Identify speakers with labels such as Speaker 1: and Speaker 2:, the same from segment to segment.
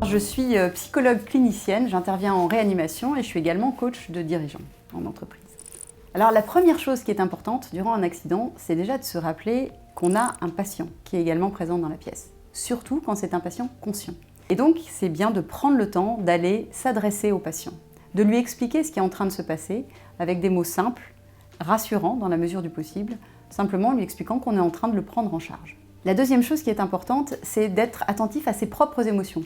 Speaker 1: Je suis psychologue clinicienne, j'interviens en réanimation et je suis également coach de dirigeants en entreprise. Alors la première chose qui est importante durant un accident, c'est déjà de se rappeler qu'on a un patient qui est également présent dans la pièce, surtout quand c'est un patient conscient. Et donc c'est bien de prendre le temps d'aller s'adresser au patient, de lui expliquer ce qui est en train de se passer avec des mots simples, rassurants dans la mesure du possible, simplement lui expliquant qu'on est en train de le prendre en charge. La deuxième chose qui est importante, c'est d'être attentif à ses propres émotions.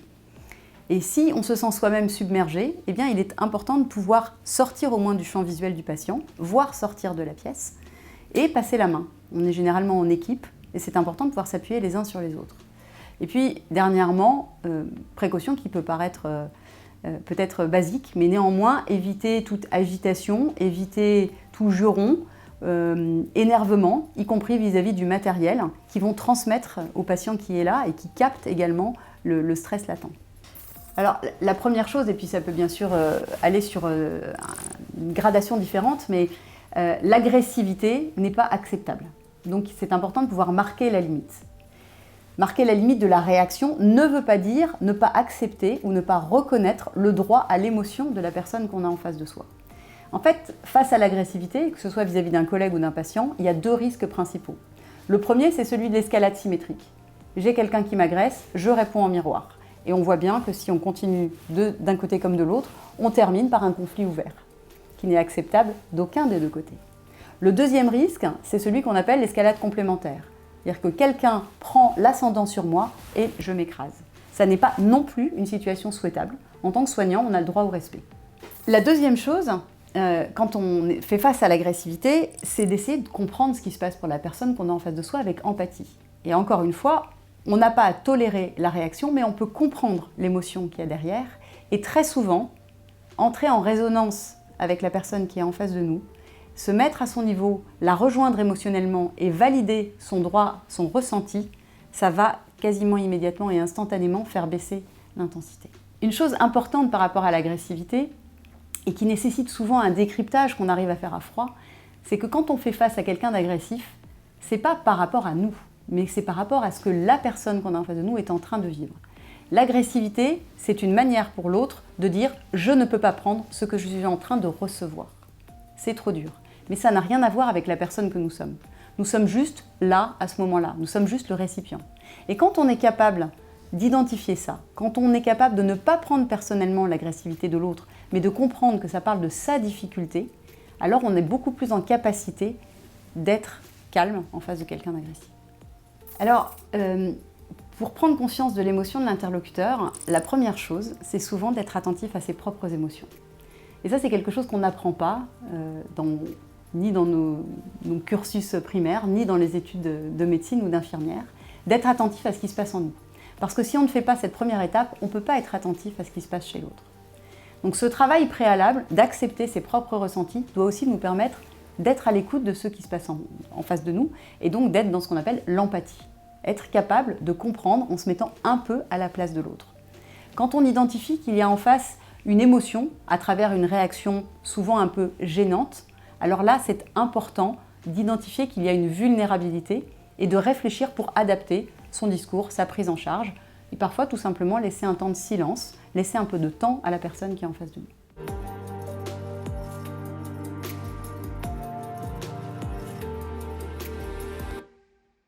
Speaker 1: Et si on se sent soi-même submergé, eh bien, il est important de pouvoir sortir au moins du champ visuel du patient, voire sortir de la pièce, et passer la main. On est généralement en équipe, et c'est important de pouvoir s'appuyer les uns sur les autres. Et puis, dernièrement, précaution qui peut paraître peut-être basique, mais néanmoins, éviter toute agitation, éviter tout juron, énervement, y compris vis-à-vis du matériel, qui vont transmettre au patient qui est là et qui capte également le stress latent. Alors, la première chose, et puis ça peut bien sûr aller sur une gradation différente, mais l'agressivité n'est pas acceptable. Donc c'est important de pouvoir marquer la limite. Marquer la limite de la réaction ne veut pas dire ne pas accepter ou ne pas reconnaître le droit à l'émotion de la personne qu'on a en face de soi. En fait, face à l'agressivité, que ce soit vis-à-vis d'un collègue ou d'un patient, il y a deux risques principaux. Le premier, c'est celui de l'escalade symétrique. J'ai quelqu'un qui m'agresse, je réponds en miroir. Et on voit bien que si on continue d'un côté comme de l'autre, on termine par un conflit ouvert, qui n'est acceptable d'aucun des deux côtés. Le deuxième risque, c'est celui qu'on appelle l'escalade complémentaire. C'est-à-dire que quelqu'un prend l'ascendant sur moi et je m'écrase. Ça n'est pas non plus une situation souhaitable. En tant que soignant, on a le droit au respect. La deuxième chose, quand on fait face à l'agressivité, c'est d'essayer de comprendre ce qui se passe pour la personne qu'on a en face de soi avec empathie. Et encore une fois, on n'a pas à tolérer la réaction, mais on peut comprendre l'émotion qu'il y a derrière et très souvent, entrer en résonance avec la personne qui est en face de nous, se mettre à son niveau, la rejoindre émotionnellement et valider son droit, son ressenti, ça va quasiment immédiatement et instantanément faire baisser l'intensité. Une chose importante par rapport à l'agressivité, et qui nécessite souvent un décryptage qu'on arrive à faire à froid, c'est que quand on fait face à quelqu'un d'agressif, c'est pas par rapport à nous, mais c'est par rapport à ce que la personne qu'on a en face de nous est en train de vivre. L'agressivité, c'est une manière pour l'autre de dire « je ne peux pas prendre ce que je suis en train de recevoir ». C'est trop dur. Mais ça n'a rien à voir avec la personne que nous sommes. Nous sommes juste là, à ce moment-là. Nous sommes juste le récipient. Et quand on est capable d'identifier ça, quand on est capable de ne pas prendre personnellement l'agressivité de l'autre, mais de comprendre que ça parle de sa difficulté, alors on est beaucoup plus en capacité d'être calme en face de quelqu'un d'agressif. Alors, pour prendre conscience de l'émotion de l'interlocuteur, la première chose, c'est souvent d'être attentif à ses propres émotions. Et ça, c'est quelque chose qu'on n'apprend pas, ni dans nos cursus primaires, ni dans les études de médecine ou d'infirmière, d'être attentif à ce qui se passe en nous. Parce que si on ne fait pas cette première étape, on ne peut pas être attentif à ce qui se passe chez l'autre. Donc ce travail préalable, d'accepter ses propres ressentis, doit aussi nous permettre d'être à l'écoute de ce qui se passe en face de nous, et donc d'être dans ce qu'on appelle l'empathie. Être capable de comprendre en se mettant un peu à la place de l'autre. Quand on identifie qu'il y a en face une émotion à travers une réaction souvent un peu gênante, alors là c'est important d'identifier qu'il y a une vulnérabilité et de réfléchir pour adapter son discours, sa prise en charge, et parfois tout simplement laisser un temps de silence, laisser un peu de temps à la personne qui est en face de nous.